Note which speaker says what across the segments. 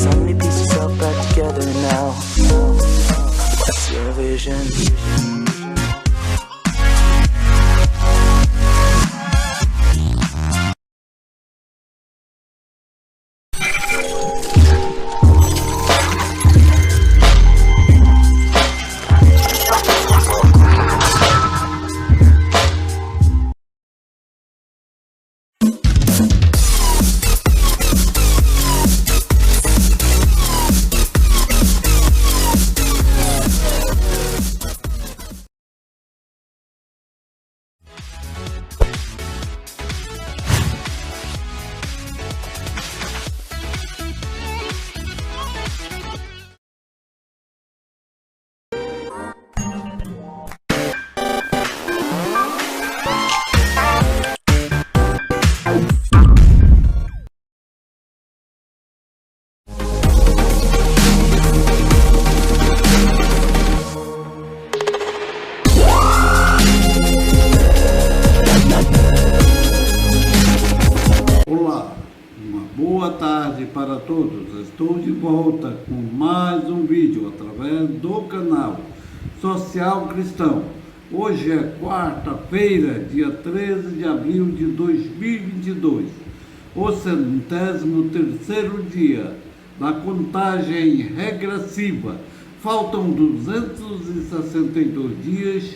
Speaker 1: So many pieces all back together now. What's your vision?
Speaker 2: Olá, uma boa tarde para todos. Estou de volta com mais um vídeo através do canal Social Cristão. Hoje é quarta-feira, dia 13 de abril de 2022, o 103º dia da contagem regressiva. Faltam 262 dias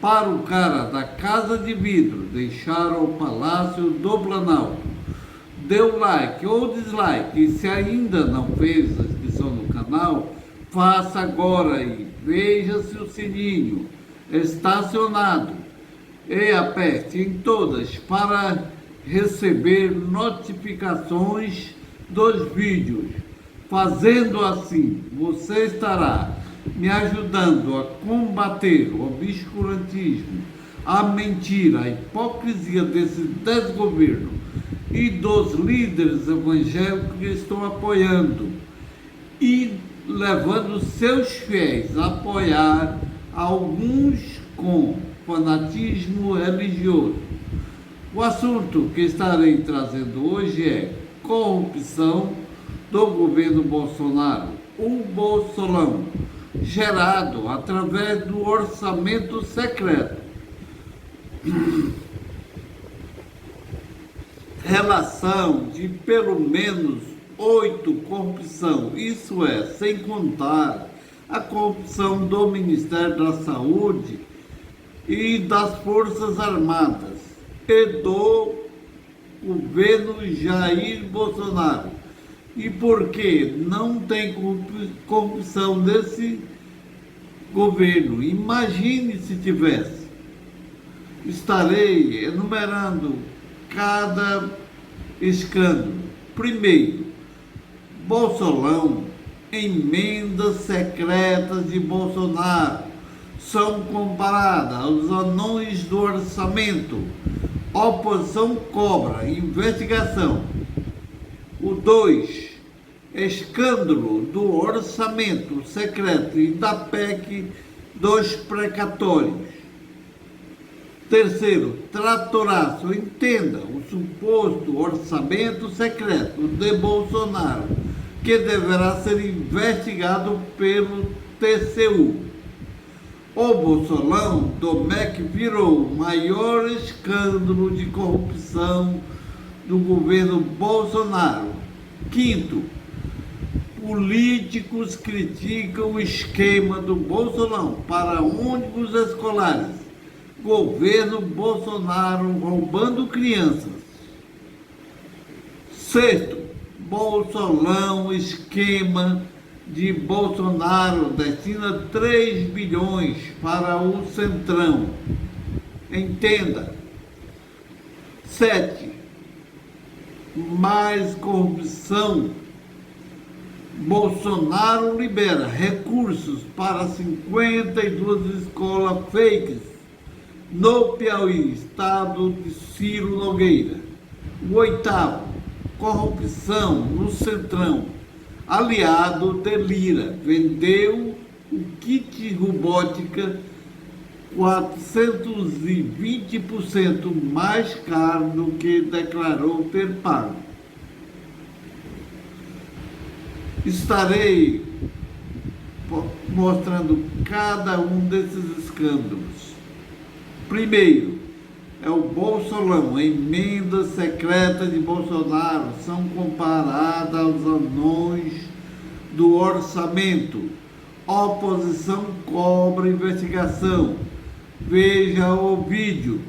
Speaker 2: para o cara da Casa de Vidro deixar o Palácio do Planalto. Dê o like ou dislike, e se ainda não fez a inscrição no canal, faça agora e veja se o sininho está acionado e aperte em todas para receber notificações dos vídeos. Fazendo assim, você estará me ajudando a combater o obscurantismo, a mentira, a hipocrisia desse desgoverno e dos líderes evangélicos que estão apoiando e levando seus fiéis a apoiar alguns com fanatismo religioso. O assunto que estarei trazendo hoje é corrupção do governo Bolsonaro, o Bolsolão, gerado através do orçamento secreto. Relação de pelo menos 8 corrupção, isso é, sem contar a corrupção do Ministério da Saúde e das Forças Armadas e do governo Jair Bolsonaro. E por que não tem corrupção desse governo? Imagine se tivesse. Estarei enumerando cada escândalo. Primeiro, Bolsolão, emendas secretas de Bolsonaro são comparadas aos anões do orçamento. Oposição cobra investigação. O 2, escândalo do orçamento secreto e da PEC dos precatórios. Terceiro, tratoraço, entenda, o suposto orçamento secreto de Bolsonaro, que deverá ser investigado pelo TCU. O Bolsolão do MEC virou o maior escândalo de corrupção do governo Bolsonaro. Quinto, políticos criticam o esquema do Bolsolão para ônibus escolares. Governo Bolsonaro roubando crianças. Sexto, Bolsolão, esquema de Bolsonaro destina 3 bilhões para o Centrão. Entenda. 7, mais corrupção. Bolsonaro libera recursos para 52 escolas fakes no Piauí, estado de Ciro Nogueira. O 8º, corrupção no Centrão. Aliado de Lira vendeu o kit robótica 420% mais caro do que declarou ter pago. Estarei mostrando cada um desses escândalos. Primeiro, é o Bolsolão. Emendas secretas de Bolsonaro são comparadas aos anões do orçamento. Oposição cobra investigação. Veja o vídeo.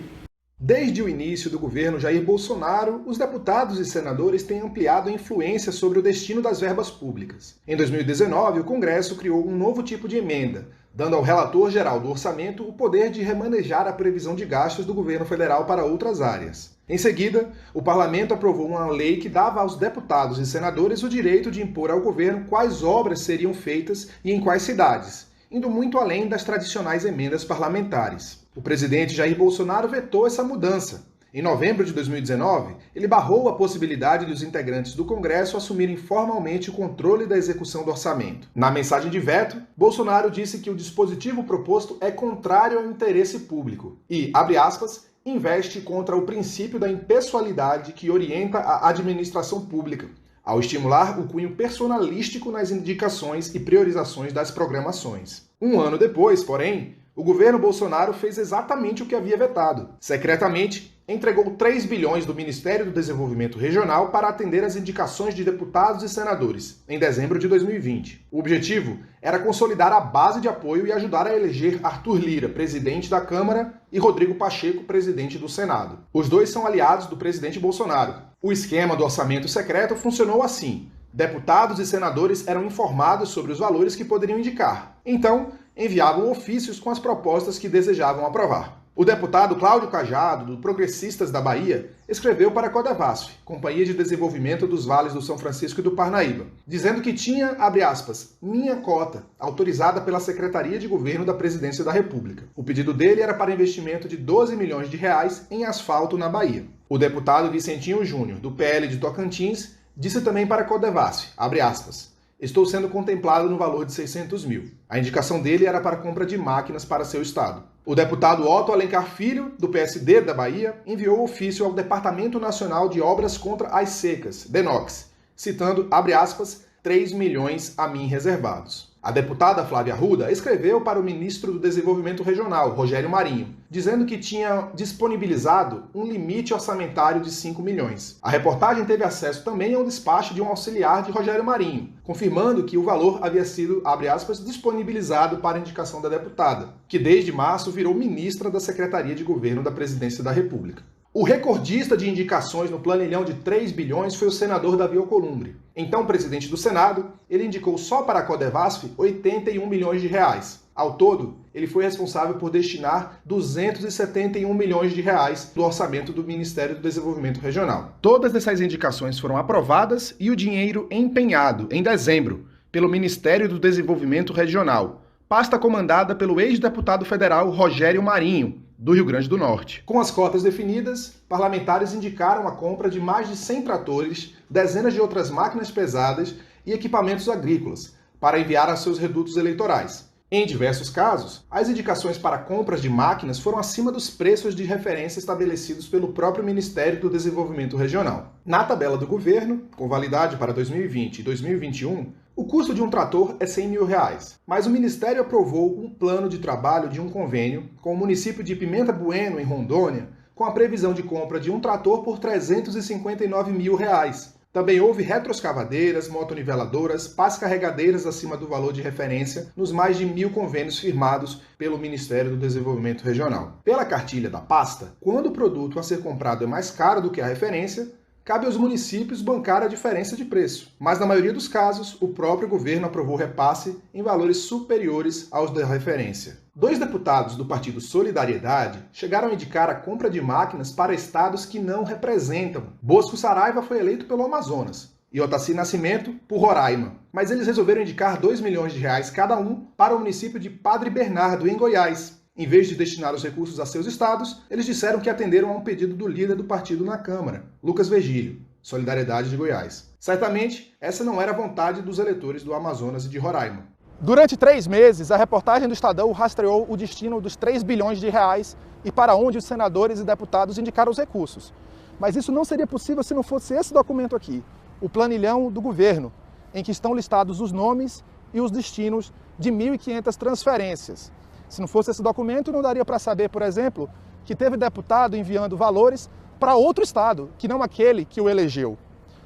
Speaker 3: Desde o início do governo Jair Bolsonaro, os deputados e senadores têm ampliado a influência sobre o destino das verbas públicas. Em 2019, o Congresso criou um novo tipo de emenda, dando ao relator geral do orçamento o poder de remanejar a previsão de gastos do governo federal para outras áreas. Em seguida, o parlamento aprovou uma lei que dava aos deputados e senadores o direito de impor ao governo quais obras seriam feitas e em quais cidades, indo muito além das tradicionais emendas parlamentares. O presidente Jair Bolsonaro vetou essa mudança. Em novembro de 2019, ele barrou a possibilidade de os integrantes do Congresso assumirem formalmente o controle da execução do orçamento. Na mensagem de veto, Bolsonaro disse que o dispositivo proposto é contrário ao interesse público e, abre aspas, investe contra o princípio da impessoalidade que orienta a administração pública, ao estimular o cunho personalístico nas indicações e priorizações das programações. Um ano depois, porém, o governo Bolsonaro fez exatamente o que havia vetado. Secretamente, entregou 3 bilhões do Ministério do Desenvolvimento Regional para atender às indicações de deputados e senadores, em dezembro de 2020. O objetivo era consolidar a base de apoio e ajudar a eleger Arthur Lira, presidente da Câmara, e Rodrigo Pacheco, presidente do Senado. Os dois são aliados do presidente Bolsonaro. O esquema do orçamento secreto funcionou assim. Deputados e senadores eram informados sobre os valores que poderiam indicar. Então, enviavam ofícios com as propostas que desejavam aprovar. O deputado Cláudio Cajado, do Progressistas da Bahia, escreveu para a Codevasf, Companhia de Desenvolvimento dos Vales do São Francisco e do Parnaíba, dizendo que tinha, abre aspas, minha cota, autorizada pela Secretaria de Governo da Presidência da República. O pedido dele era para investimento de 12 milhões de reais em asfalto na Bahia. O deputado Vicentinho Júnior, do PL de Tocantins, disse também para a Codevasf, abre aspas, estou sendo contemplado no valor de 600 mil. A indicação dele era para a compra de máquinas para seu estado. O deputado Otto Alencar Filho, do PSD da Bahia, enviou ofício ao Departamento Nacional de Obras contra as Secas, DENOX, citando, abre aspas, 3 milhões a mim reservados. A deputada Flávia Arruda escreveu para o ministro do Desenvolvimento Regional, Rogério Marinho, dizendo que tinha disponibilizado um limite orçamentário de 5 milhões. A reportagem teve acesso também ao despacho de um auxiliar de Rogério Marinho, confirmando que o valor havia sido, abre aspas, disponibilizado para indicação da deputada, que desde março virou ministra da Secretaria de Governo da Presidência da República. O recordista de indicações no planilhão de 3 bilhões foi o senador Davi Alcolumbre. Então presidente do Senado, ele indicou só para a Codevasf 81 milhões de reais. Ao todo, ele foi responsável por destinar 271 milhões de reais do orçamento do Ministério do Desenvolvimento Regional. Todas essas indicações foram aprovadas e o dinheiro empenhado, em dezembro, pelo Ministério do Desenvolvimento Regional, pasta comandada pelo ex-deputado federal Rogério Marinho, do Rio Grande do Norte. Com as cotas definidas, parlamentares indicaram a compra de mais de 100 tratores, dezenas de outras máquinas pesadas e equipamentos agrícolas, para enviar a seus redutos eleitorais. Em diversos casos, as indicações para compras de máquinas foram acima dos preços de referência estabelecidos pelo próprio Ministério do Desenvolvimento Regional. Na tabela do governo, com validade para 2020 e 2021, o custo de um trator é 100 mil reais, mas o Ministério aprovou um plano de trabalho de um convênio com o município de Pimenta Bueno, em Rondônia, com a previsão de compra de um trator por 359 mil reais. Também houve retroescavadeiras, motoniveladoras, pás carregadeiras acima do valor de referência nos mais de 1.000 convênios firmados pelo Ministério do Desenvolvimento Regional. Pela cartilha da pasta, quando o produto a ser comprado é mais caro do que a referência, cabe aos municípios bancar a diferença de preço. Mas na maioria dos casos, o próprio governo aprovou repasse em valores superiores aos da referência. 2 deputados do Partido Solidariedade chegaram a indicar a compra de máquinas para estados que não representam. Bosco Saraiva foi eleito pelo Amazonas e Otacílio Nascimento por Roraima. Mas eles resolveram indicar 2 milhões de reais cada um para o município de Padre Bernardo, em Goiás. Em vez de destinar os recursos a seus estados, eles disseram que atenderam a um pedido do líder do partido na Câmara, Lucas Virgílio, Solidariedade de Goiás. Certamente, essa não era a vontade dos eleitores do Amazonas e de Roraima. Durante 3 meses, a reportagem do Estadão rastreou o destino dos 3 bilhões de reais e para onde os senadores e deputados indicaram os recursos. Mas isso não seria possível se não fosse esse documento aqui, o planilhão do governo, em que estão listados os nomes e os destinos de 1.500 transferências. Se não fosse esse documento, não daria para saber, por exemplo, que teve deputado enviando valores para outro estado, que não aquele que o elegeu.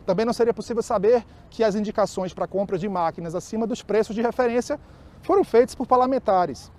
Speaker 3: Também não seria possível saber que as indicações para compra de máquinas acima dos preços de referência foram feitas por parlamentares.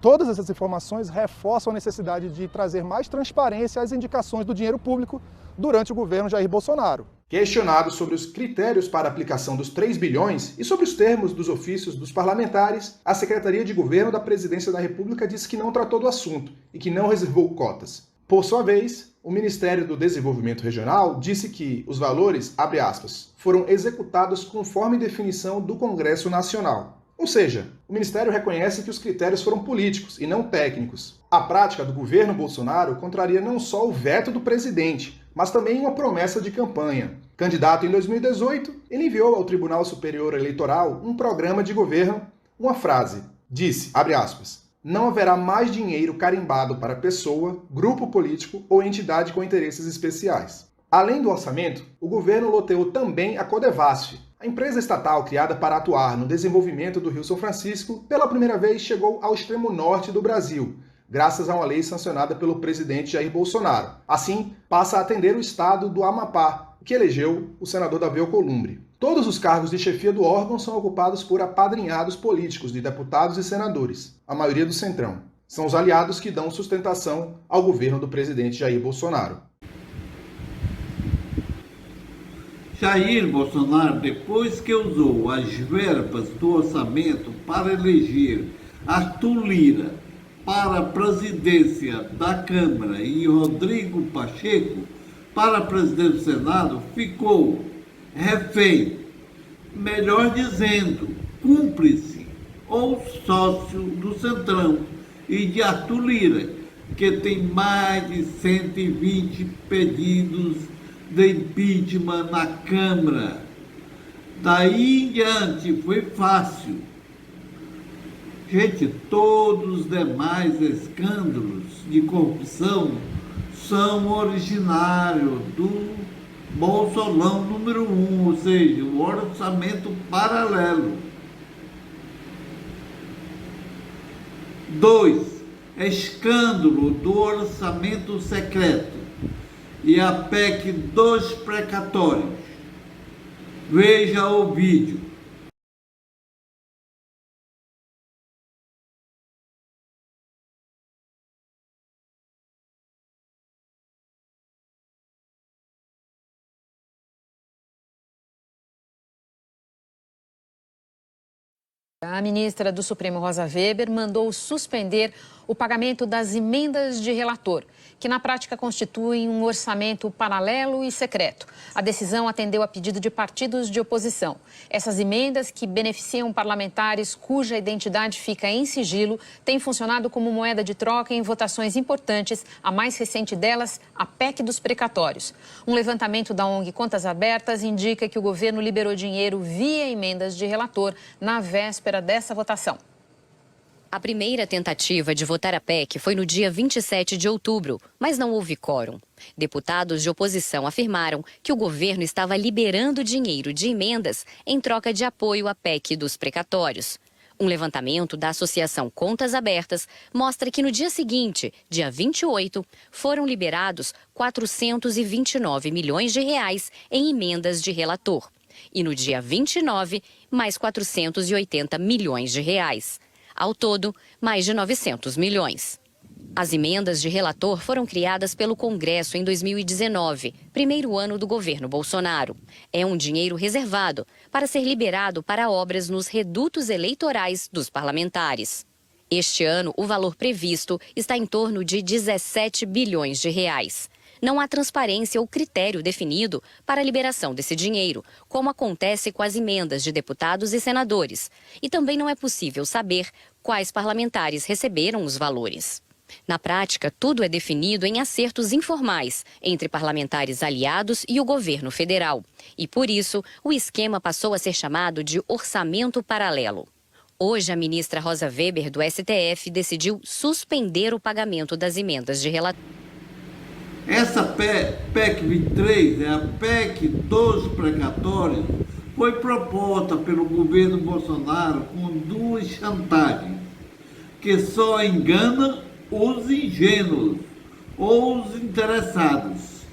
Speaker 3: Todas essas informações reforçam a necessidade de trazer mais transparência às indicações do dinheiro público durante o governo Jair Bolsonaro.
Speaker 4: Questionado sobre os critérios para a aplicação dos 3 bilhões e sobre os termos dos ofícios dos parlamentares, a Secretaria de Governo da Presidência da República disse que não tratou do assunto e que não reservou cotas. Por sua vez, o Ministério do Desenvolvimento Regional disse que os valores, abre aspas, foram executados conforme definição do Congresso Nacional. Ou seja, o Ministério reconhece que os critérios foram políticos e não técnicos. A prática do governo Bolsonaro contraria não só o veto do presidente, mas também uma promessa de campanha. Candidato em 2018, ele enviou ao Tribunal Superior Eleitoral um programa de governo, uma frase. Disse, abre aspas, não haverá mais dinheiro carimbado para pessoa, grupo político ou entidade com interesses especiais. Além do orçamento, o governo loteou também a Codevasf. A empresa estatal criada para atuar no desenvolvimento do Rio São Francisco, pela primeira vez chegou ao extremo norte do Brasil, graças a uma lei sancionada pelo presidente Jair Bolsonaro. Assim, passa a atender o estado do Amapá, que elegeu o senador Davi Alcolumbre. Todos os cargos de chefia do órgão são ocupados por apadrinhados políticos de deputados e senadores, a maioria do Centrão. São os aliados que dão sustentação ao governo do presidente Jair Bolsonaro.
Speaker 2: Jair Bolsonaro, depois que usou as verbas do orçamento para eleger Arthur Lira para a presidência da Câmara e Rodrigo Pacheco para a presidência do Senado, ficou refém, melhor dizendo, cúmplice ou sócio do Centrão e de Arthur Lira, que tem mais de 120 pedidos de impeachment na Câmara. Daí em diante foi fácil. Gente, todos os demais escândalos de corrupção são originários do Bolsolão número 1, ou seja, o orçamento paralelo. 2. Escândalo do orçamento secreto e a PEC dos precatórios. Veja o vídeo.
Speaker 5: A ministra do Supremo, Rosa Weber, mandou suspender o pagamento das emendas de relator, que na prática constituem um orçamento paralelo e secreto. A decisão atendeu a pedido de partidos de oposição. Essas emendas, que beneficiam parlamentares cuja identidade fica em sigilo, têm funcionado como moeda de troca em votações importantes, a mais recente delas, a PEC dos precatórios. Um levantamento da ONG Contas Abertas indica que o governo liberou dinheiro via emendas de relator na véspera dessa votação.
Speaker 6: A primeira tentativa de votar a PEC foi no dia 27 de outubro, mas não houve quórum. Deputados de oposição afirmaram que o governo estava liberando dinheiro de emendas em troca de apoio à PEC dos precatórios. Um levantamento da Associação Contas Abertas mostra que no dia seguinte, dia 28, foram liberados 429 milhões de reais em emendas de relator. E no dia 29, mais 480 milhões de reais. Ao todo, mais de 900 milhões. As emendas de relator foram criadas pelo Congresso em 2019, primeiro ano do governo Bolsonaro. É um dinheiro reservado para ser liberado para obras nos redutos eleitorais dos parlamentares. Este ano, o valor previsto está em torno de 17 bilhões de reais. Não há transparência ou critério definido para a liberação desse dinheiro, como acontece com as emendas de deputados e senadores. E também não é possível saber quais parlamentares receberam os valores. Na prática, tudo é definido em acertos informais entre parlamentares aliados e o governo federal. E por isso, o esquema passou a ser chamado de orçamento paralelo. Hoje, a ministra Rosa Weber, do STF, decidiu suspender o pagamento das emendas de relator.
Speaker 2: Essa PEC 23 é a PEC dos precatórios, foi proposta pelo governo Bolsonaro com duas chantagens, que só enganam os ingênuos ou os interessados.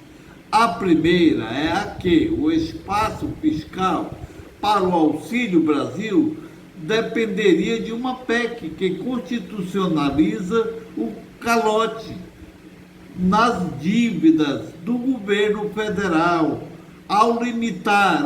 Speaker 2: A primeira é a que o espaço fiscal para o Auxílio Brasil dependeria de uma PEC que constitucionaliza o calote nas dívidas do governo federal, ao limitar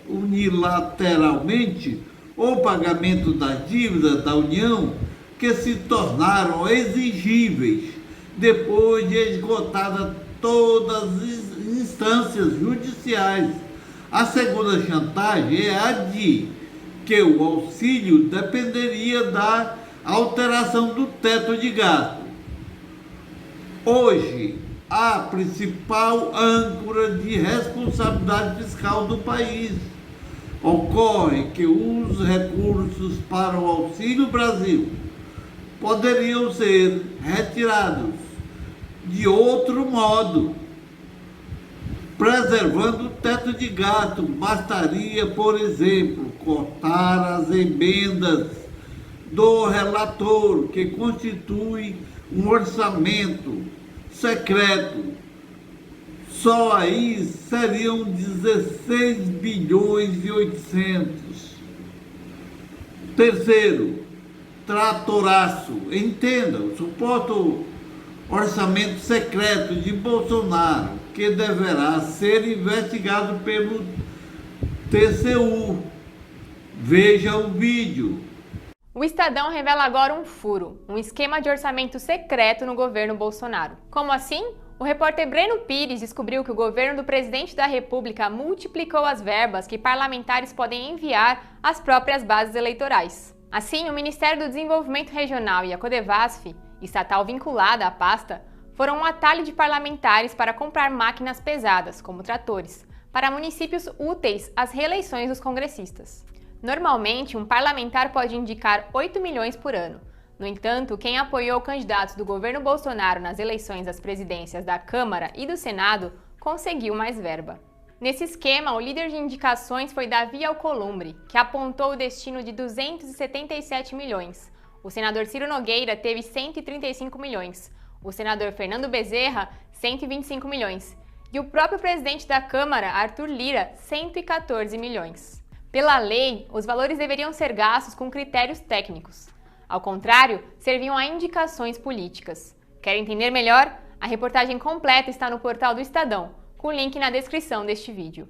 Speaker 2: unilateralmente o pagamento das dívidas da União, que se tornaram exigíveis depois de esgotadas todas as instâncias judiciais. A segunda chantagem é a de que o auxílio dependeria da alteração do teto de gasto. Hoje, a principal âncora de responsabilidade fiscal do país. Ocorre que os recursos para o Auxílio Brasil poderiam ser retirados de outro modo, preservando o teto de gasto. Bastaria, por exemplo, cortar as emendas do relator, que constitui um orçamento secreto. Só aí seriam 16 bilhões e 800. Terceiro, tratoraço. Entenda, o suposto orçamento secreto de Bolsonaro, que deverá ser investigado pelo TCU. Veja o vídeo.
Speaker 7: O Estadão revela agora um furo, um esquema de orçamento secreto no governo Bolsonaro. Como assim? O repórter Breno Pires descobriu que o governo do presidente da República multiplicou as verbas que parlamentares podem enviar às próprias bases eleitorais. Assim, o Ministério do Desenvolvimento Regional e a Codevasf, estatal vinculada à pasta, foram um atalho de parlamentares para comprar máquinas pesadas, como tratores, para municípios úteis às reeleições dos congressistas. Normalmente, um parlamentar pode indicar 8 milhões por ano. No entanto, quem apoiou candidatos do governo Bolsonaro nas eleições às presidências da Câmara e do Senado conseguiu mais verba. Nesse esquema, o líder de indicações foi Davi Alcolumbre, que apontou o destino de 277 milhões. O senador Ciro Nogueira teve 135 milhões. O senador Fernando Bezerra, 125 milhões. E o próprio presidente da Câmara, Arthur Lira, 114 milhões. Pela lei, os valores deveriam ser gastos com critérios técnicos. Ao contrário, serviam a indicações políticas. Quer entender melhor? A reportagem completa está no portal do Estadão, com o link na descrição deste vídeo.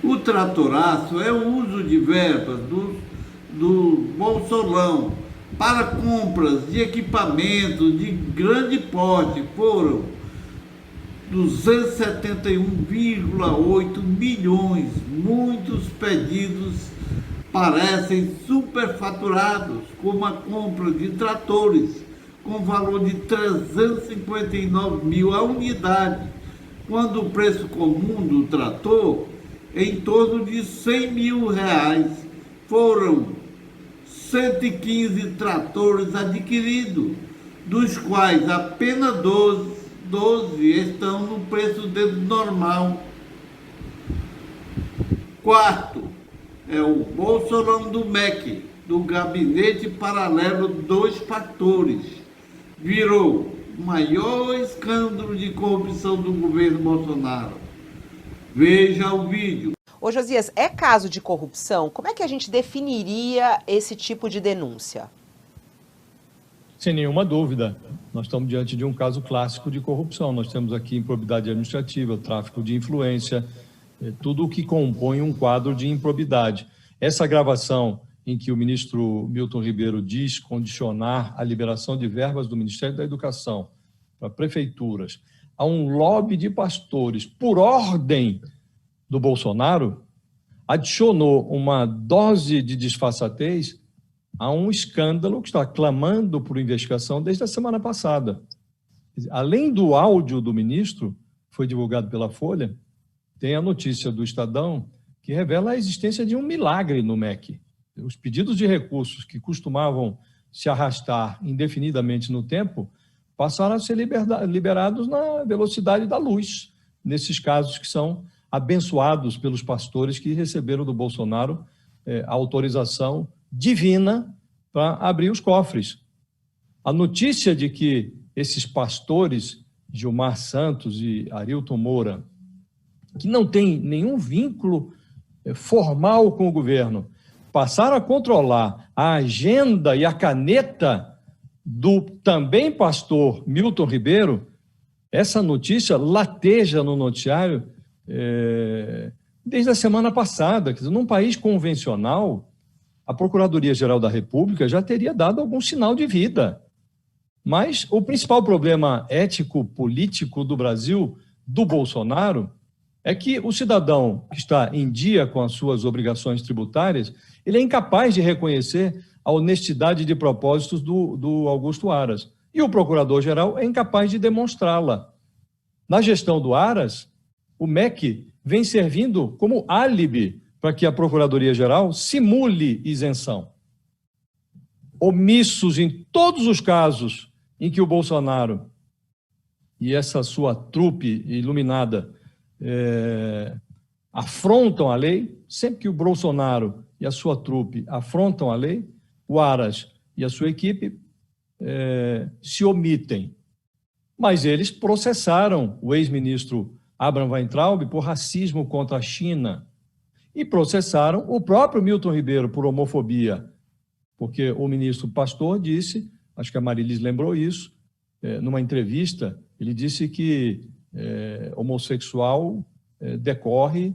Speaker 2: O tratoraço é o uso de verbas do Bolsolão para compras de equipamentos de grande porte. Foram 271,8 milhões. Muitos pedidos parecem superfaturados, como a compra de tratores com valor de 359 mil a unidade, quando o preço comum do trator é em torno de 100 mil reais. Foram 115 tratores adquiridos, dos quais apenas 12 estão no preço normal. Quarto, é o Bolsolão do MEC, do Gabinete Paralelo dos Fatores. Virou o maior escândalo de corrupção do governo Bolsonaro. Veja o vídeo.
Speaker 8: Ô Josias, é caso de corrupção? Como é que a gente definiria esse tipo de denúncia?
Speaker 9: Sem nenhuma dúvida, nós estamos diante de um caso clássico de corrupção. Nós temos aqui improbidade administrativa, tráfico de influência, tudo o que compõe um quadro de improbidade. Essa gravação em que o ministro Milton Ribeiro diz condicionar a liberação de verbas do Ministério da Educação para prefeituras a um lobby de pastores por ordem do Bolsonaro, adicionou uma dose de disfarçatez a um escândalo que está clamando por investigação desde a semana passada. Além do áudio do ministro, que foi divulgado pela Folha, tem a notícia do Estadão que revela a existência de um milagre no MEC. Os pedidos de recursos que costumavam se arrastar indefinidamente no tempo passaram a ser liberados na velocidade da luz, nesses casos que são abençoados pelos pastores que receberam do Bolsonaro a autorização divina para abrir os cofres. A notícia de que esses pastores, Gilmar Santos e Arilton Moura, que não têm nenhum vínculo formal com o governo, passaram a controlar a agenda e a caneta do também pastor Milton Ribeiro, essa notícia lateja no noticiário desde a semana passada. Quer dizer, num país convencional, a Procuradoria-Geral da República já teria dado algum sinal de vida. Mas o principal problema ético-político do Brasil, do Bolsonaro, é que o cidadão que está em dia com as suas obrigações tributárias, ele é incapaz de reconhecer a honestidade de propósitos do Augusto Aras. E o procurador-geral é incapaz de demonstrá-la. Na gestão do Aras, o MEC vem servindo como álibi para que a Procuradoria-Geral simule isenção. Omissos em todos os casos em que o Bolsonaro e essa sua trupe iluminada afrontam a lei, sempre que o Bolsonaro e a sua trupe afrontam a lei, o Aras e a sua equipe se omitem. Mas eles processaram o ex-ministro Abraham Weintraub por racismo contra a China e processaram o próprio Milton Ribeiro por homofobia, porque o ministro Pastor disse, acho que a Marilis lembrou isso, numa entrevista, ele disse que homossexual decorre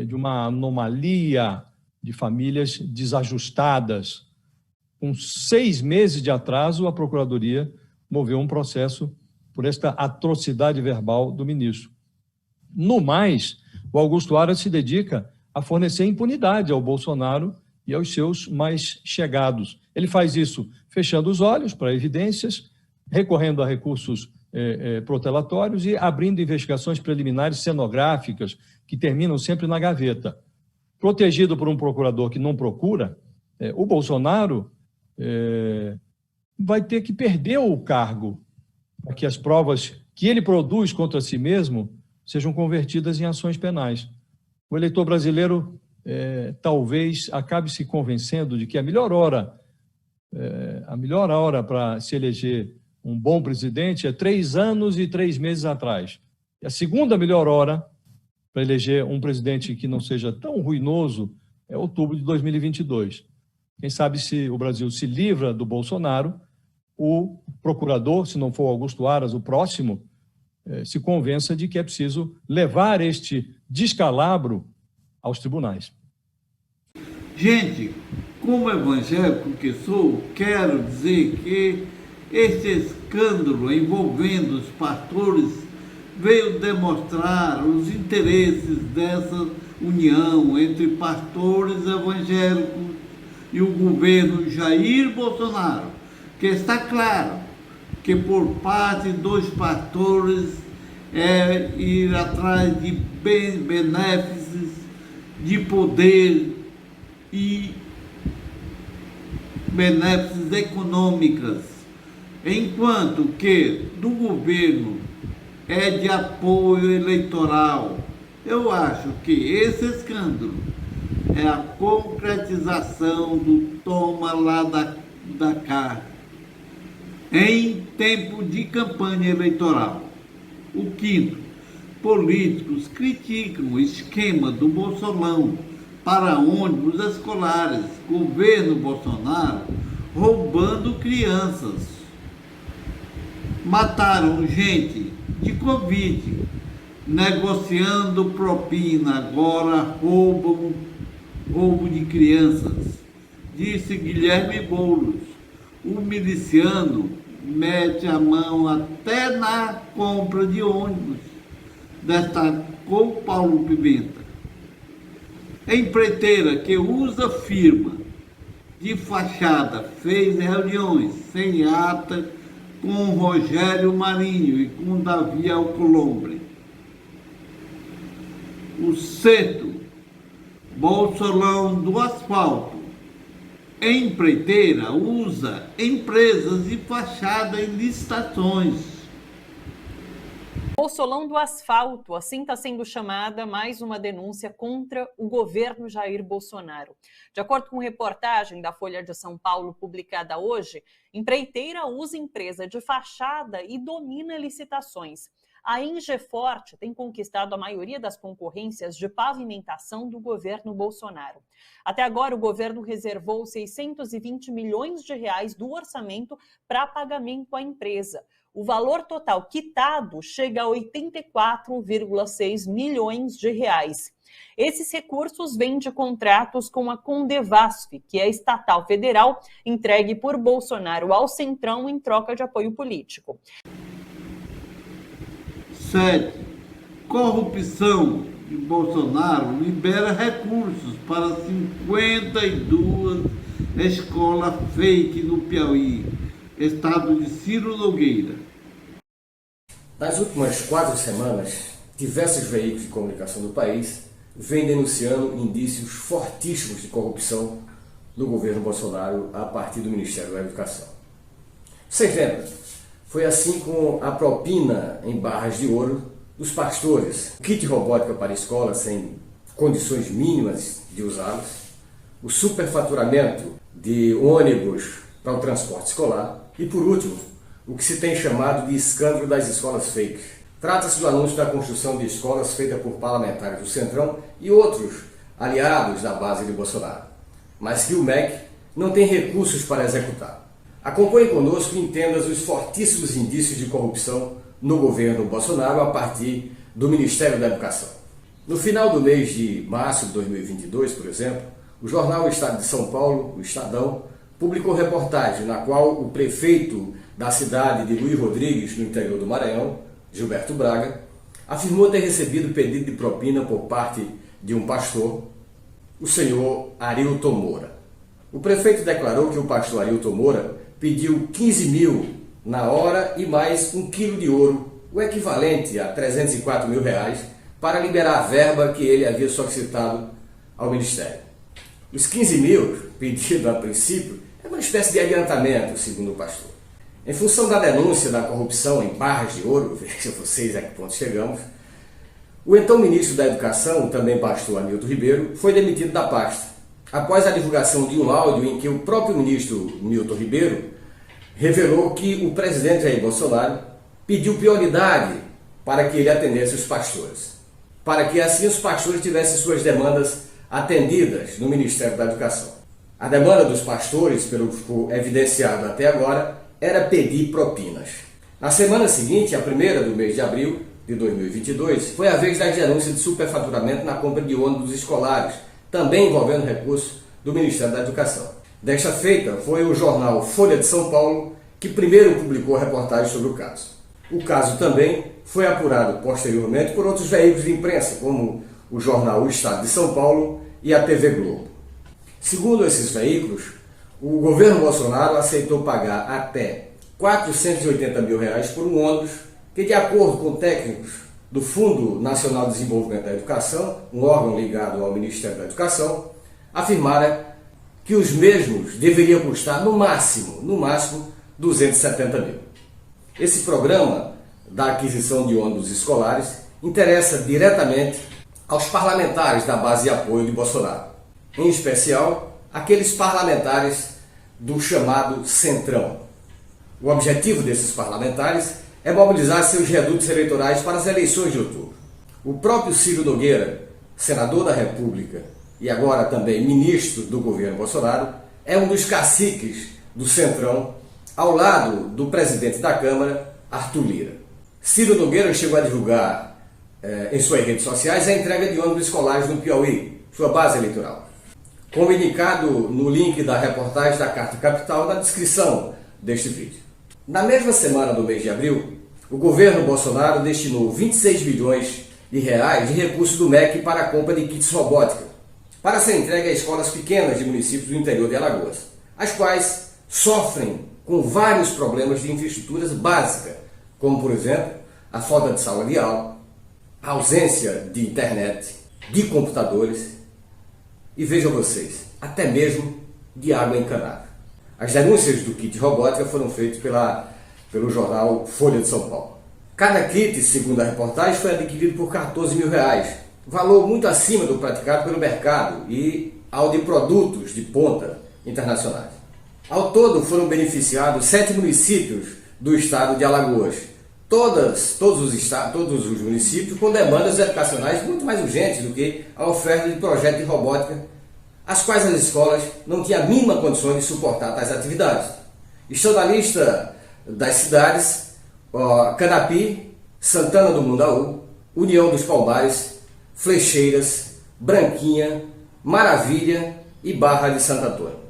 Speaker 9: de uma anomalia de famílias desajustadas. Com 6 meses de atraso, a Procuradoria moveu um processo por esta atrocidade verbal do ministro. No mais, o Augusto Aras se dedica a fornecer impunidade ao Bolsonaro e aos seus mais chegados. Ele faz isso fechando os olhos para evidências, recorrendo a recursos protelatórios e abrindo investigações preliminares cenográficas que terminam sempre na gaveta. Protegido por um procurador que não procura, o Bolsonaro vai ter que perder o cargo para que as provas que ele produz contra si mesmo sejam convertidas em ações penais. O eleitor brasileiro talvez acabe se convencendo de que a melhor hora para se eleger um bom presidente é 3 anos e 3 meses atrás. E a segunda melhor hora para eleger um presidente que não seja tão ruinoso é outubro de 2022. Quem sabe se o Brasil se livra do Bolsonaro, o procurador, se não for Augusto Aras, o próximo, se convença de que é preciso levar este descalabro aos tribunais.
Speaker 2: Gente, como evangélico que sou, quero dizer que este escândalo envolvendo os pastores veio demonstrar os interesses dessa união entre pastores evangélicos e o governo Jair Bolsonaro, que está claro que por parte dos pastores ir atrás de benéficos, de poder e benéficos econômicos, enquanto que do governo é de apoio eleitoral. Eu acho que esse escândalo é a concretização do toma lá da cá em tempo de campanha eleitoral. O quinto, políticos criticam o esquema do Bolsolão para ônibus escolares, governo Bolsonaro roubando crianças. Mataram gente de Covid, negociando propina, agora roubo de crianças. Disse Guilherme Boulos, o miliciano mete a mão até na compra de ônibus, destacou Paulo Pimenta. Empreiteira que usa firma de fachada fez reuniões sem ata com Rogério Marinho e com Davi Alcolumbre. O sexto, Bolsolão do asfalto, empreiteira usa empresas de fachada em licitações.
Speaker 10: Bolsolão do asfalto, assim está sendo chamada mais uma denúncia contra o governo Jair Bolsonaro. De acordo com reportagem da Folha de São Paulo publicada hoje, empreiteira usa empresa de fachada e domina licitações. A Engeforte tem conquistado a maioria das concorrências de pavimentação do governo Bolsonaro. Até agora, o governo reservou 620 milhões de reais do orçamento para pagamento à empresa. O valor total quitado chega a 84,6 milhões de reais. Esses recursos vêm de contratos com a Condevasf, que é a estatal federal entregue por Bolsonaro ao Centrão em troca de apoio político.
Speaker 2: 7. Corrupção de Bolsonaro libera recursos para 52 escolas fake no Piauí, estado de Ciro Nogueira.
Speaker 11: Nas últimas 4 semanas, diversos veículos de comunicação do país vêm denunciando indícios fortíssimos de corrupção no governo Bolsonaro a partir do Ministério da Educação. Vocês lembram? Foi assim com a propina em barras de ouro dos pastores, kit robótica para escolas sem condições mínimas de usá-los, o superfaturamento de ônibus para o transporte escolar e, por último, o que se tem chamado de escândalo das escolas fakes. Trata-se do anúncio da construção de escolas feita por parlamentares do Centrão e outros aliados da base de Bolsonaro, mas que o MEC não tem recursos para executar. Acompanhe conosco e entenda os fortíssimos indícios de corrupção no governo Bolsonaro a partir do Ministério da Educação. No final do mês de março de 2022, por exemplo, o jornal Estado de São Paulo, o Estadão, publicou reportagem na qual o prefeito da cidade de Luiz Rodrigues, no interior do Maranhão, Gilberto Braga, afirmou ter recebido pedido de propina por parte de um pastor, o senhor Arilton Moura. O prefeito declarou que o pastor Arilton Moura pediu 15 mil na hora e mais 1 quilo de ouro, o equivalente a 304 mil reais, para liberar a verba que ele havia solicitado ao Ministério. Os 15 mil, pedido a princípio, é uma espécie de adiantamento, segundo o pastor. Em função da denúncia da corrupção em barras de ouro, vejam vocês a que ponto chegamos, o então ministro da Educação, também pastor Hamilton Ribeiro, foi demitido da pasta, após a divulgação de um áudio em que o próprio ministro Hamilton Ribeiro revelou que o presidente Jair Bolsonaro pediu prioridade para que ele atendesse os pastores, para que assim os pastores tivessem suas demandas atendidas no Ministério da Educação. A demanda dos pastores, pelo que ficou evidenciado até agora, era pedir propinas. Na semana seguinte, a primeira do mês de abril de 2022, foi a vez das denúncias de superfaturamento na compra de ônibus escolares, também envolvendo recursos do Ministério da Educação. Desta feita, foi o jornal Folha de São Paulo que primeiro publicou a reportagem sobre o caso. O caso também foi apurado posteriormente por outros veículos de imprensa, como o jornal O Estado de São Paulo e a TV Globo. Segundo esses veículos, o governo Bolsonaro aceitou pagar até 480 mil reais por um ônibus que, de acordo com técnicos do Fundo Nacional de Desenvolvimento da Educação, um órgão ligado ao Ministério da Educação, afirmara que os mesmos deveriam custar no máximo 270 mil. Esse programa da aquisição de ônibus escolares interessa diretamente aos parlamentares da base de apoio de Bolsonaro, em especial aqueles parlamentares do chamado Centrão. O objetivo desses parlamentares é mobilizar seus redutos eleitorais para as eleições de outubro. O próprio Ciro Nogueira, senador da República e agora também ministro do governo Bolsonaro, é um dos caciques do Centrão, ao lado do presidente da Câmara, Arthur Lira. Ciro Nogueira chegou a divulgar em suas redes sociais a entrega de ônibus escolares no Piauí, sua base eleitoral. Como indicado no link da reportagem da Carta Capital na descrição deste vídeo. Na mesma semana do mês de abril, o governo Bolsonaro destinou 26 bilhões de reais de recursos do MEC para a compra de kits robótica, para ser entregue a escolas pequenas de municípios do interior de Alagoas, as quais sofrem com vários problemas de infraestruturas básicas, como, por exemplo, a falta de sala de aula, a ausência de internet, de computadores e, vejam vocês, até mesmo de água encanada. As denúncias do kit robótica foram feitas pelo jornal Folha de São Paulo. Cada kit, segundo a reportagem, foi adquirido por R$14 mil, valor muito acima do praticado pelo mercado e ao de produtos de ponta internacionais. Ao todo foram beneficiados 7 municípios do estado de Alagoas, todos os municípios com demandas educacionais muito mais urgentes do que a oferta de projeto de robótica, as quais as escolas não tinham a mínima condição de suportar tais atividades. Estão na lista das cidades Canapi, Santana do Mundaú, União dos Palmares, Flecheiras, Branquinha, Maravilha e Barra de Santo Antônio.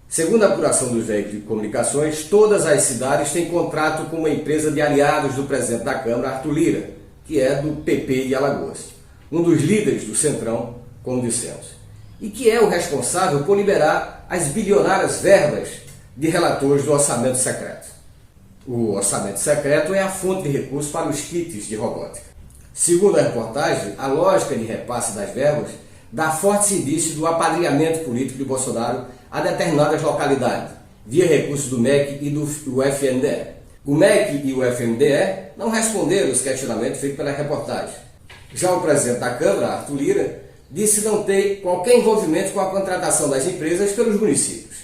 Speaker 11: Segundo a apuração dos veículos de comunicações, todas as cidades têm contrato com uma empresa de aliados do presidente da Câmara, Arthur Lira, que é do PP de Alagoas, um dos líderes do Centrão, como dissemos, e que é o responsável por liberar as bilionárias verbas de relatores do orçamento secreto. O orçamento secreto é a fonte de recursos para os kits de robótica. Segundo a reportagem, a lógica de repasse das verbas dá fortes indícios do apadrinhamento político de Bolsonaro a determinadas localidades, via recursos do MEC e do FNDE. O MEC e o FNDE não responderam os questionamentos feitos pela reportagem. Já o presidente da Câmara, Arthur Lira, disse não ter qualquer envolvimento com a contratação das empresas pelos municípios.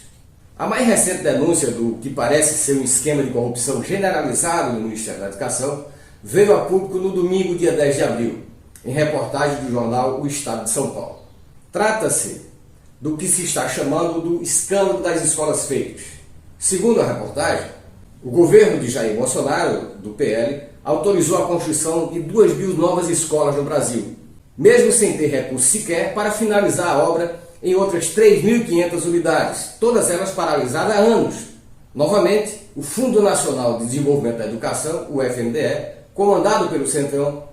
Speaker 11: A mais recente denúncia do que parece ser um esquema de corrupção generalizado no Ministério da Educação veio a público no domingo, dia 10 de abril, em reportagem do jornal O Estado de São Paulo. Trata-se do que se está chamando do escândalo das escolas feitas. Segundo a reportagem, o governo de Jair Bolsonaro, do PL, autorizou a construção de 2.000 novas escolas no Brasil, mesmo sem ter recurso sequer para finalizar a obra em outras 3.500 unidades, todas elas paralisadas há anos. Novamente, o Fundo Nacional de Desenvolvimento da Educação, o FNDE, comandado pelo Centrão,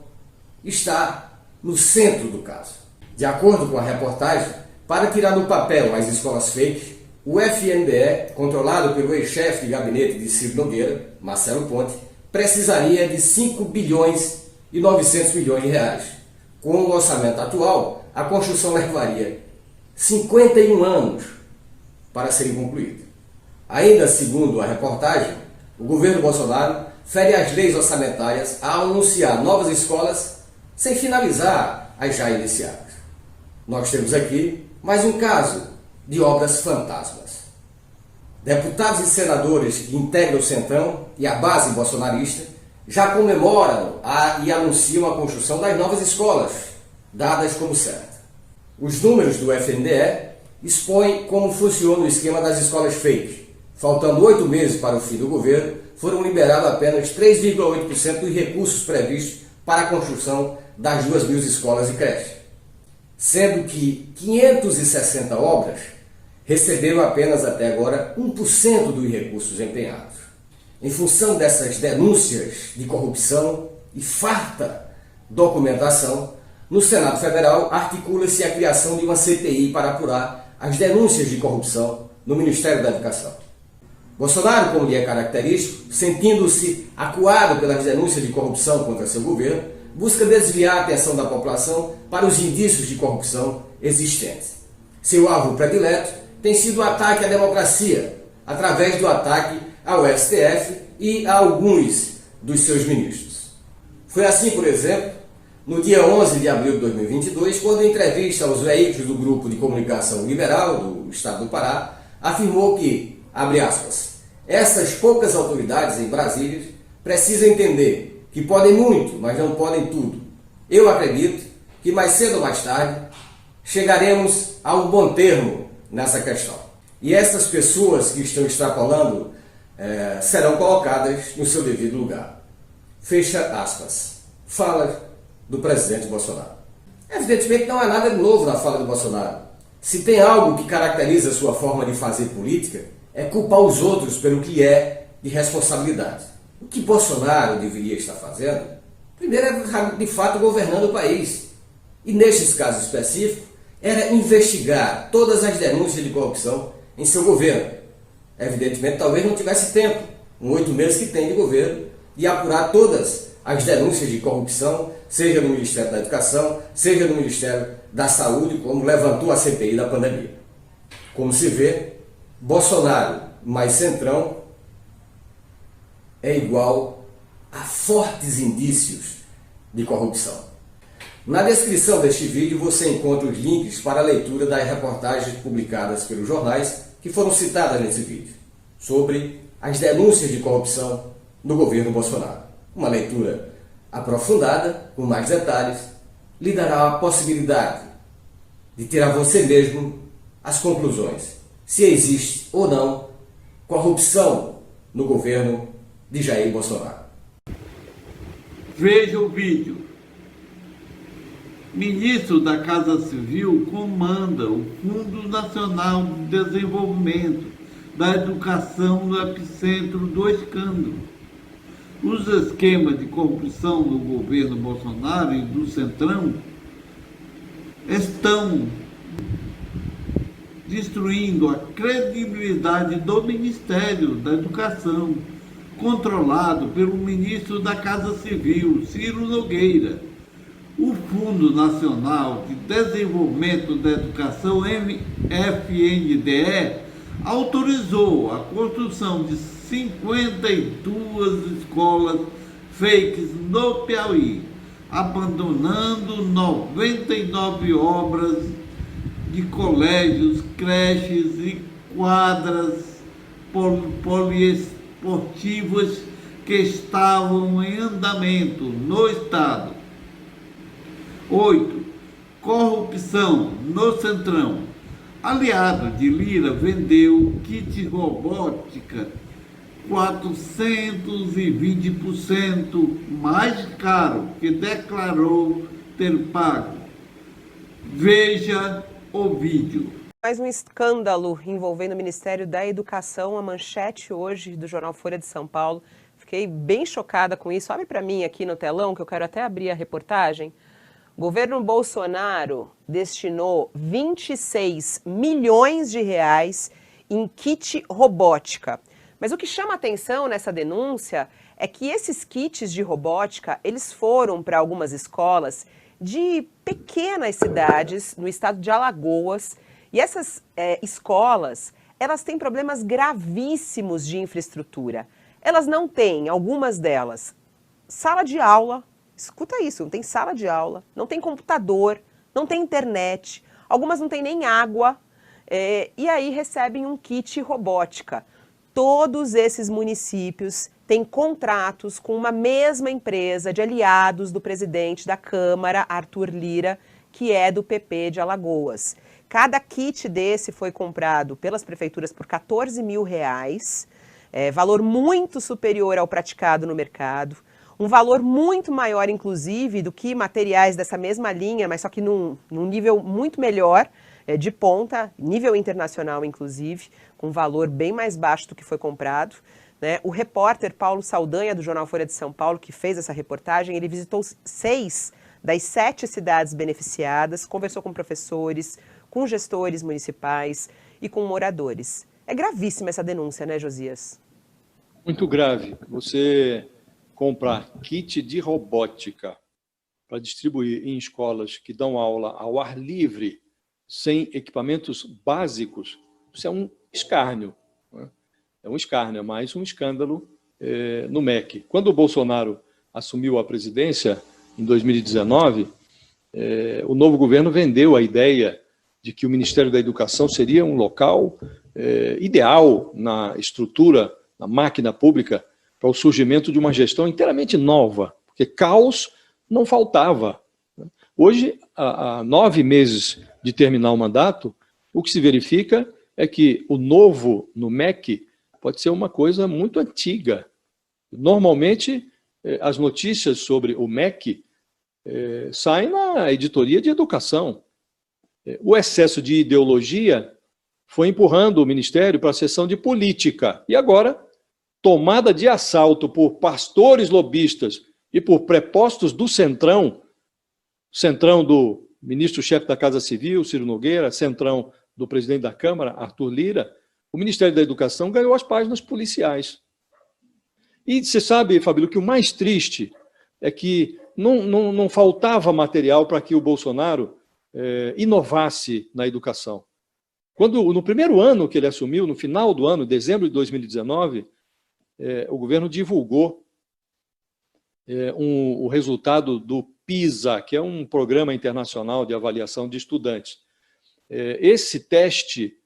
Speaker 11: está no centro do caso. De acordo com a reportagem, para tirar do papel as escolas fake, o FNDE, controlado pelo ex-chefe de gabinete de Ciro Nogueira, Marcelo Ponte, precisaria de 5 bilhões e 900 milhões de reais. Com o orçamento atual, a construção levaria 51 anos para ser concluída. Ainda segundo a reportagem, o governo Bolsonaro fere as leis orçamentárias ao anunciar novas escolas sem finalizar as já iniciadas. Nós temos aqui mais um caso de obras fantasmas. Deputados e senadores que integram o Centrão e a base bolsonarista já comemoram e anunciam a construção das novas escolas, dadas como certas. Os números do FNDE expõem como funciona o esquema das escolas fake. Faltando 8 meses para o fim do governo, foram liberados apenas 3,8% dos recursos previstos para a construção das 2.000 escolas e creches, sendo que 560 obras receberam apenas até agora 1% dos recursos empenhados. Em função dessas denúncias de corrupção e farta documentação, no Senado Federal articula-se a criação de uma CPI para apurar as denúncias de corrupção no Ministério da Educação. Bolsonaro, como lhe é característico, sentindo-se acuado pelas denúncias de corrupção contra seu governo, busca desviar a atenção da população para os indícios de corrupção existentes. Seu alvo predileto tem sido o ataque à democracia, através do ataque ao STF e a alguns dos seus ministros. Foi assim, por exemplo, no dia 11 de abril de 2022, quando em entrevista aos veículos do Grupo de Comunicação Liberal do Estado do Pará, afirmou que, abre aspas, essas poucas autoridades em Brasília precisam entender que podem muito, mas não podem tudo. Eu acredito que mais cedo ou mais tarde chegaremos a um bom termo nessa questão. E essas pessoas que estão extrapolando serão colocadas no seu devido lugar. Fecha aspas. Fala do presidente Bolsonaro. Evidentemente não há nada de novo na fala do Bolsonaro. Se tem algo que caracteriza a sua forma de fazer política, é culpar os outros pelo que é de responsabilidade. O que Bolsonaro deveria estar fazendo, primeiro é de fato governando o país. E nestes casos específicos, era investigar todas as denúncias de corrupção em seu governo. Evidentemente, talvez não tivesse tempo, com 8 meses que tem de governo, de apurar todas as denúncias de corrupção, seja no Ministério da Educação, seja no Ministério da Saúde, como levantou a CPI da pandemia. Como se vê, Bolsonaro mais Centrão é igual a fortes indícios de corrupção. Na descrição deste vídeo você encontra os links para a leitura das reportagens publicadas pelos jornais que foram citadas nesse vídeo, sobre as denúncias de corrupção no governo Bolsonaro. Uma leitura aprofundada, com mais detalhes, lhe dará a possibilidade de tirar você mesmo as conclusões, se existe ou não corrupção no governo de Jair Bolsonaro.
Speaker 2: Veja o vídeo. Ministro da Casa Civil comanda o Fundo Nacional de Desenvolvimento da Educação no epicentro do escândalo. Os esquemas de corrupção do governo Bolsonaro e do Centrão estão destruindo a credibilidade do Ministério da Educação, controlado pelo ministro da Casa Civil, Ciro Nogueira. O Fundo Nacional de Desenvolvimento da Educação, FNDE, autorizou a construção de 52 escolas fakes no Piauí, abandonando 99 obras de colégios, creches e quadras poliesportivas que estavam em andamento no estado. 8. Corrupção no Centrão. Aliado de Lira vendeu kit robótica 420% mais caro que declarou ter pago. Veja o vídeo.
Speaker 8: Mais um escândalo envolvendo o Ministério da Educação, a manchete hoje do jornal Folha de São Paulo. Fiquei bem chocada com isso. Abre para mim aqui no telão, que eu quero até abrir a reportagem. O governo Bolsonaro destinou 26 milhões de reais em kit robótica. Mas o que chama atenção nessa denúncia é que esses kits de robótica, eles foram para algumas escolas de pequenas cidades no estado de Alagoas. E essas escolas, elas têm problemas gravíssimos de infraestrutura. Elas não têm, algumas delas, sala de aula. Escuta isso, não tem sala de aula, não tem computador, não tem internet, algumas não têm nem água, e aí recebem um kit robótica. Todos esses municípios têm contratos com uma mesma empresa de aliados do presidente da Câmara, Arthur Lira, que é do PP de Alagoas. Cada kit desse foi comprado pelas prefeituras por R$14 mil, valor muito superior ao praticado no mercado. Um valor muito maior, inclusive, do que materiais dessa mesma linha, mas só que num nível muito melhor, de ponta, nível internacional, inclusive, com valor bem mais baixo do que foi comprado. Né? O repórter Paulo Saldanha, do jornal Folha de São Paulo, que fez essa reportagem, ele visitou 6 das 7 cidades beneficiadas, conversou com professores, com gestores municipais e com moradores. É gravíssima essa denúncia, né, Josias?
Speaker 9: Muito grave. Você comprar kit de robótica para distribuir em escolas que dão aula ao ar livre, sem equipamentos básicos, isso é um escárnio. Né? É um escárnio, é mais um escândalo no MEC. Quando o Bolsonaro assumiu a presidência, em 2019, o novo governo vendeu a ideia de que o Ministério da Educação seria um local ideal na estrutura, na máquina pública, para o surgimento de uma gestão inteiramente nova, porque caos não faltava. Hoje, há 9 meses de terminar o mandato, o que se verifica é que o novo no MEC pode ser uma coisa muito antiga. Normalmente, as notícias sobre o MEC saem na editoria de educação. O excesso de ideologia foi empurrando o Ministério para a seção de política. E agora, tomada de assalto por pastores lobistas e por prepostos do Centrão do ministro-chefe da Casa Civil, Ciro Nogueira, Centrão do presidente da Câmara, Arthur Lira, o Ministério da Educação ganhou as páginas policiais. E você sabe, Fabílio, que o mais triste é que não faltava material para que o Bolsonaro inovasse na educação. No primeiro ano que ele assumiu, no final do ano, dezembro de 2019, o governo divulgou o resultado do PISA, que é um programa internacional de avaliação de estudantes. Esse teste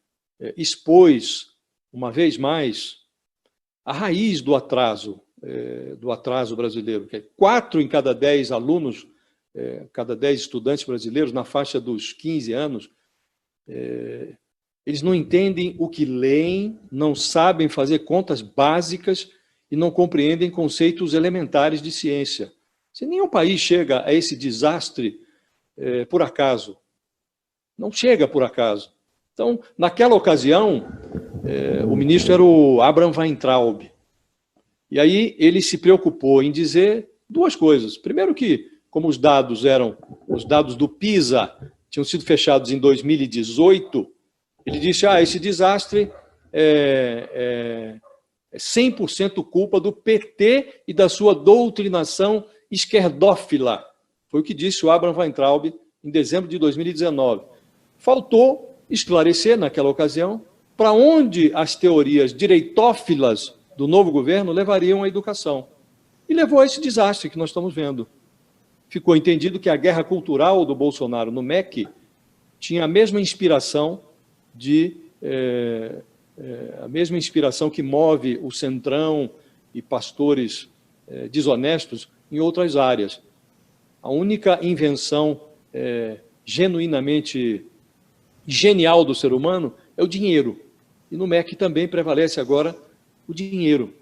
Speaker 9: expôs, uma vez mais, a raiz do atraso brasileiro, que é 4 em cada 10 alunos, cada 10 estudantes brasileiros, na faixa dos 15 anos, eles não entendem o que leem, não sabem fazer contas básicas e não compreendem conceitos elementares de ciência. Se nenhum país chega a esse desastre por acaso, não chega por acaso. Então, naquela ocasião, o ministro era o Abraham Weintraub. E aí ele se preocupou em dizer duas coisas. Primeiro que, como os dados do PISA tinham sido fechados em 2018, ele disse, esse desastre é 100% culpa do PT e da sua doutrinação esquerdófila. Foi o que disse o Abraham Weintraub em dezembro de 2019. Faltou esclarecer, naquela ocasião, para onde as teorias direitófilas do novo governo levariam a educação. E levou a esse desastre que nós estamos vendo. Ficou entendido que a guerra cultural do Bolsonaro no MEC tinha a mesma inspiração que move o Centrão e pastores desonestos em outras áreas. A única invenção genuinamente genial do ser humano é o dinheiro. E no MEC também prevalece agora o dinheiro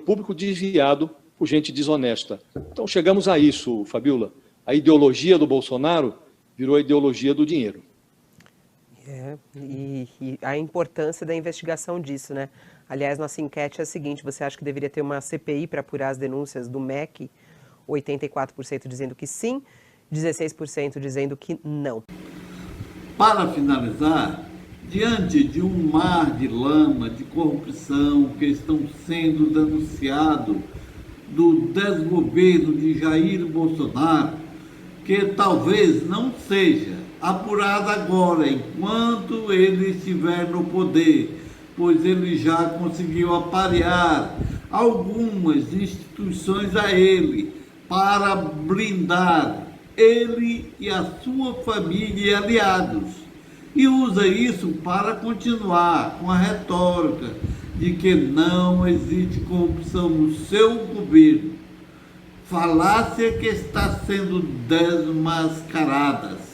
Speaker 9: público desviado por gente desonesta. Então chegamos a isso, Fabiola. A ideologia do Bolsonaro virou a ideologia do dinheiro.
Speaker 8: E a importância da investigação disso, né? Aliás, nossa enquete é a seguinte, você acha que deveria ter uma CPI para apurar as denúncias do MEC? 84% dizendo que sim, 16% dizendo que não.
Speaker 2: Para finalizar, diante de um mar de lama, de corrupção que estão sendo denunciados do desgoverno de Jair Bolsonaro, que talvez não seja apurado agora, enquanto ele estiver no poder, pois ele já conseguiu aparear algumas instituições a ele para blindar ele e a sua família e aliados. E usa isso para continuar com a retórica de que não existe corrupção no seu governo. Falácia que está sendo desmascarada.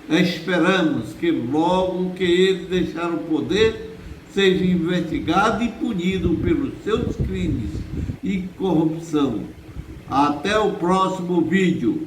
Speaker 2: Esperamos que logo que ele deixar o poder, seja investigado e punido pelos seus crimes e corrupção. Até o próximo vídeo.